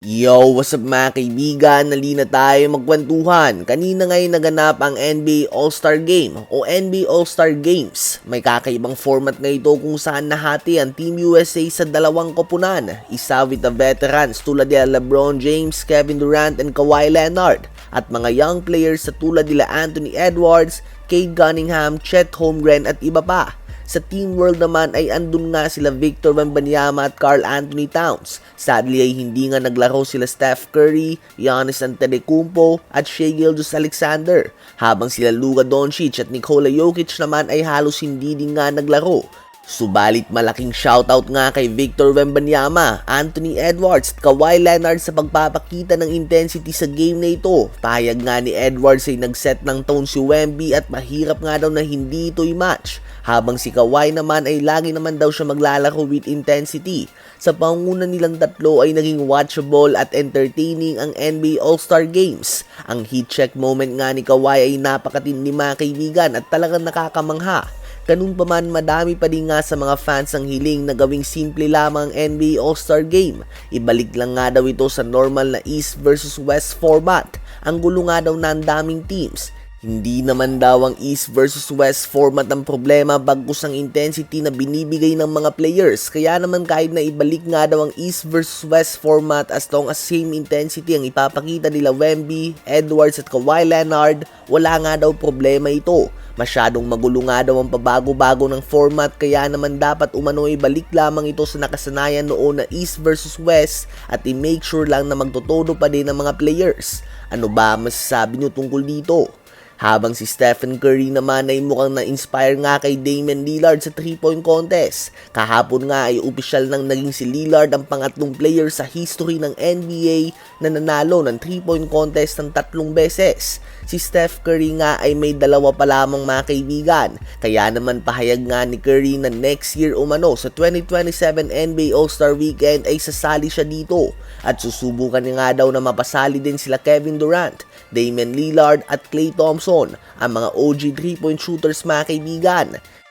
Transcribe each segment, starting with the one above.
Yo, what's up mga kaibigan? Nalina tayo magkwentuhan. Kanina ngayon naganap ang NBA All-Star Game o NBA All-Star Games. May kakaibang format na ito kung saan nahati ang Team USA sa dalawang koponan. Isa with the veterans tulad nila LeBron James, Kevin Durant, and Kawhi Leonard. At mga young players sa tulad nila Anthony Edwards, Cade Cunningham, Chet Holmgren at iba pa. Sa Team World naman ay andun nga sila Victor Wembanyama at Karl Anthony Towns. Sadly ay hindi nga naglaro sila Steph Curry, Giannis Antetokounmpo at Shai Gilgeous-Alexander. Habang sila Luka Doncic at Nikola Jokic naman ay halos hindi din nga naglaro. Subalit malaking shoutout nga kay Victor Wembanyama, Anthony Edwards at Kawhi Leonard sa pagpapakita ng intensity sa game na ito. Pahayag nga ni Edwards ay nagset ng tone si Wemby at mahirap nga daw na hindi ito i-match. Habang si Kawhi naman ay lagi naman daw siya maglalaro with intensity. Sa pangunguna nilang tatlo ay naging watchable at entertaining ang NBA All-Star Games. Ang heat check moment nga ni Kawhi ay napakatindi mga kaibigan at talagang nakakamangha. Ganun pa man, madami pa din nga sa mga fans ang hiling na gawing simple lamang ang NBA All-Star Game. Ibalik lang nga daw ito sa normal na East versus West format. Ang gulo nga daw na ang daming teams. Hindi naman daw ang East versus West format ang problema bagkus ang intensity na binibigay ng mga players. Kaya naman kahit na ibalik nga daw ang East versus West format as long as same intensity ang ipapakita nila Wemby, Edwards at Kawhi Leonard, wala nga daw problema ito. Masyadong magulo nga daw ang pabago-bago ng format kaya naman dapat umano ibalik lamang ito sa nakasanayan noon na East versus West at i-make sure lang na magtotodo pa din ang mga players. Ano ba masasabi nyo tungkol dito? Habang si Stephen Curry naman ay mukhang na-inspire nga kay Damian Lillard sa 3-point contest. Kahapon nga ay opisyal nang naging si Lillard ang pangatlong player sa history ng NBA na nanalo ng 3-point contest ng 3 beses. Si Steph Curry nga ay may dalawa pa lamang mga kaibigan. Kaya naman pahayag nga ni Curry na next year umano sa 2027 NBA All-Star Weekend ay sasali siya dito. At susubukan niya nga daw na mapasali din sila Kevin Durant, Damian Lillard at Klay Thompson, ang mga OG 3-point shooters mga kaibigan.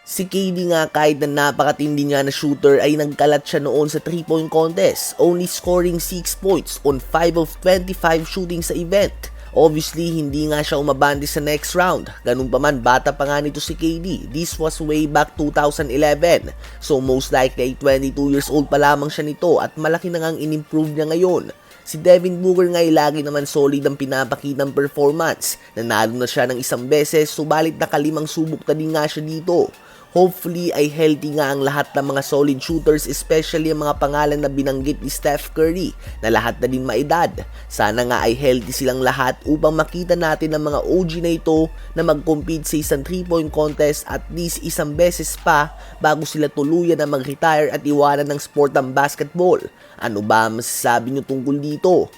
Si KD nga kahit na napakatindi niya na shooter ay nagkalat siya noon sa 3-point contest, only scoring 6 points on 5 of 25 shooting sa event. Obviously, hindi nga siya umabante sa next round. Ganun pa man, bata pa nga nito si KD. This was way back 2011. So most likely ay 22 years old pa lamang siya nito at malaki na ngang in-improve niya ngayon. Si Devin Booker nga ay lagi naman solid ang pinapakitang performance. Nanalo na siya ng 1 beses, subalit nakalimang subok na din nga siya dito. Hopefully ay healthy nga ang lahat ng mga solid shooters, especially ang mga pangalan na binanggit ni Steph Curry na lahat na din maedad. Sana nga ay healthy silang lahat upang makita natin ang mga OG na ito na mag-compete sa isang 3-point contest at least 1 beses pa bago sila tuluyan na mag-retire at iwanan ng sport ang basketball. Ano ba masasabi nyo tungkol dito?